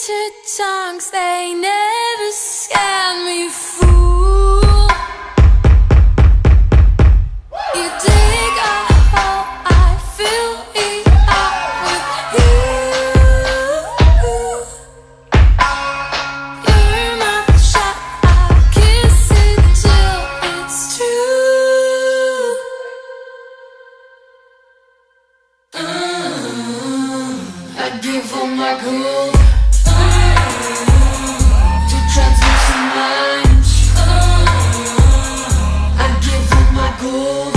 painted tongues, they never scan me, fool. You dig a hole, I fill it up with you. Your mouth shut, I kiss it till it's true. I'd give all my gold to transmit some minds. I'd give all my gold.